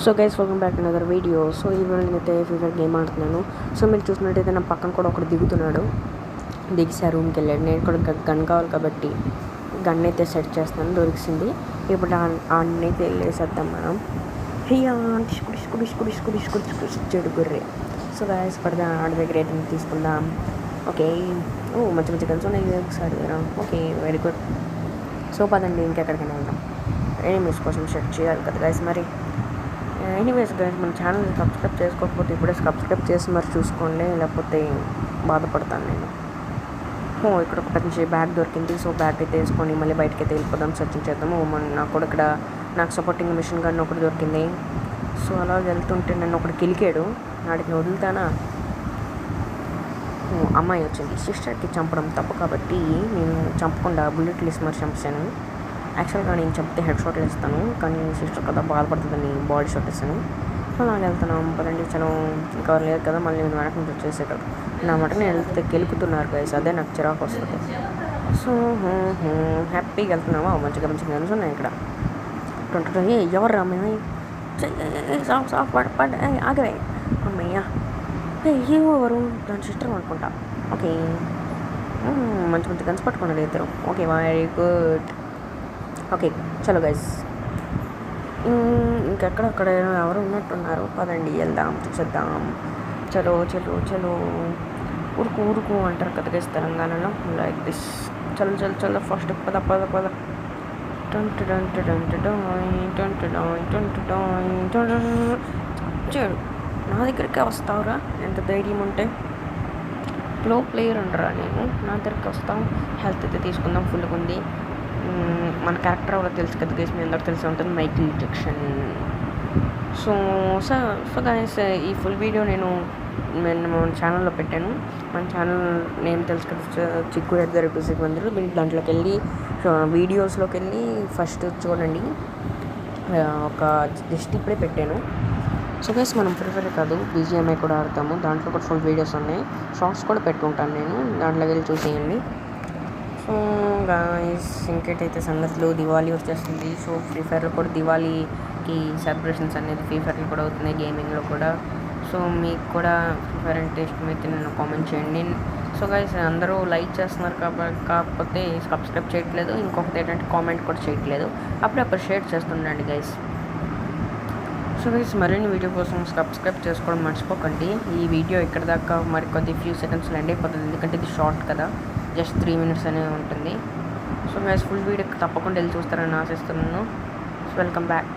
So guys welcome back to another video. So ఈ video నేనైతే free fire game ఆడుతున్నాను. So మీరు చూసినట్టయితే నా పక్కన కూడా ఒకటి దిగుతున్నాడు, దిగిసి రూమ్కి వెళ్ళాడు. నేను కూడా గన్ కావాలి కాబట్టి గన్ అయితే సెట్ చేస్తాను, దొరికింది. ఇప్పుడు ఆడనైతే వెళ్ళేసేద్దాం మనం. హయ్యా చెడు గుర్రే. సో గైస్ పడదా ఆడ దగ్గర అయితే తీసుకుందాం. ఓకే, మంచి మంచి గన్స్ ఉన్నాయి ఒకసారి. Okay, very good. సో పదండి ఇంకెక్కడికైనా వెళ్దాం. ఎనిమీస్ కోసం సెట్ చేయాలి కదా గైస్. మరి ఎనీవేస్ గైస్, మన ఛానల్ సబ్స్క్రైబ్ చేసుకోకపోతే ఇప్పుడే సబ్స్క్రైబ్ చేసి మరి చూసుకోండి, లేకపోతే బాధపడతాను నేను. ఇక్కడ ఒక మంచి బ్యాగ్ దొరికింది. సో బ్యాగ్ అయితే వేసుకొని మళ్ళీ బయటకి అయితే వెళ్ళిపోదాం, సర్చింగ్ చేద్దాము. నాకు కూడా ఇక్కడ నాకు సపోర్టింగ్ మిషన్ గన్ ఒకటి దొరికింది. సో అలా వెళ్తుంటే నన్ను ఒకటి కిలికాడు, నాటికి వదులుతానా. అమ్మాయి వచ్చింది. సిస్టర్కి చంపడం తప్పు కాబట్టి నేను చంపకుండా బుల్లెట్లు వేసి మరి చంపాను. యాక్చువల్గా నేను చంపితే హెడ్ షాట్లు వేస్తాను, కానీ సిస్టర్ కదా బాధపడుతుందని బాడీ షాట్ వేస్తాను. అలా వెళ్తున్నాం పదండి. చలో ఇంకా లేదు కదా, మళ్ళీ నేను వెనక నుంచి వచ్చేసే కదా. నా మాట నేను వెళ్తే గెలుకుతున్నారు గైస్, అదే నాకు చిరాకు వస్తుంది. సో హ్యాపీగా వెళ్తున్నామా. మంచిగా మంచిగా గన్స్ ఉన్నాయి ఇక్కడ. ఎవరు రామయ్య ఆగవే అమ్మయ్య. ఎవరు దాని సిస్టర్ అనుకుంటా. ఓకే, మంచి మంచి గన్స్ పట్టుకున్నారు ఇద్దరు. Okay, very good. ఓకే చలో గైస్, ఇంకెక్కడక్కడ ఎవరు ఉన్నట్టున్నారు. పదండి వెళ్దాం, చూసేద్దాం. చలో చలో చలో. ఊరుకు ఊరుకు అంటారు కదా గైస్ తెలంగాణలో, లైక్ దిస్. చలో చలో చలో ఫస్ట్ పద పద పద. చెడు నా దగ్గరికి వస్తావురా, ఎంత ధైర్యం ఉంటే. లో ప్లేయర్ ఉండరా నేను, నా దగ్గరికి వస్తాం. హెల్త్ అయితే తీసుకుందాం, ఫుల్గా ఉంది. మన క్యారెక్టర్ ఎవరో తెలుసు కదా గైస్, మీ అందరికి తెలిసి ఉంటుంది, Michael Jackson. So so guys, ఈ ఫుల్ వీడియో నేను మన ఛానల్లో పెట్టాను. మన ఛానల్ నేమ్ తెలుసు కదా, చిక్కు ఎడ్గర్ మ్యూజిక్ అందరూ. మీరు దాంట్లోకి వెళ్ళి వీడియోస్లోకి వెళ్ళి ఫస్ట్ చూడండి. ఒక జస్ట్ ఇప్పుడే పెట్టాను. సో గైస్, మనం ఫ్రీ ఫైర్ కాదు బీజిఎంఐ కూడా ఆడతాము, దాంట్లో కూడా ఫుల్ వీడియోస్ ఉన్నాయి. షార్ట్స్ కూడా పెట్టుకుంటాను నేను, దాంట్లోకి వెళ్ళి చూసేయండి. సో గాయ్స్, ఇంకేటైతే సంగతులు, దివాళీ వచ్చేస్తుంది. సో ఫ్రీ ఫైర్లో కూడా దివాళీకి సెలబ్రేషన్స్ అనేది ఫ్రీ ఫైర్లో కూడా అవుతున్నాయి, గేమింగ్లో కూడా. సో మీకు కూడా ఫ్రీ ఫైర్ అంటే ఇష్టమైతే నన్ను కామెంట్ చేయండి. సో గైస్, అందరూ లైక్ చేస్తున్నారు కాకపోతే సబ్స్క్రైబ్ చేయట్లేదు. ఇంకొకటి ఏంటంటే కామెంట్ కూడా చేయట్లేదు. అప్పుడప్పుడు షేర్ చేస్తుండండి గైస్. సో గైస్, మరిన్ని వీడియో కోసం సబ్స్క్రైబ్ చేసుకోవడం మర్చిపోకండి. ఈ వీడియో ఇక్కడ దాకా మరి కొద్ది ఫ్యూ సెకండ్స్లో ఎండ్ అయిపోతుంది, ఎందుకంటే ఇది షార్ట్ కదా, జస్ట్ 3 minutes అనేవి ఉంటుంది. సో గైస్, ఫుల్ వీడియో తప్పకుండా వెళ్ళి చూస్తారని ఆశిస్తున్నాను. Welcome back.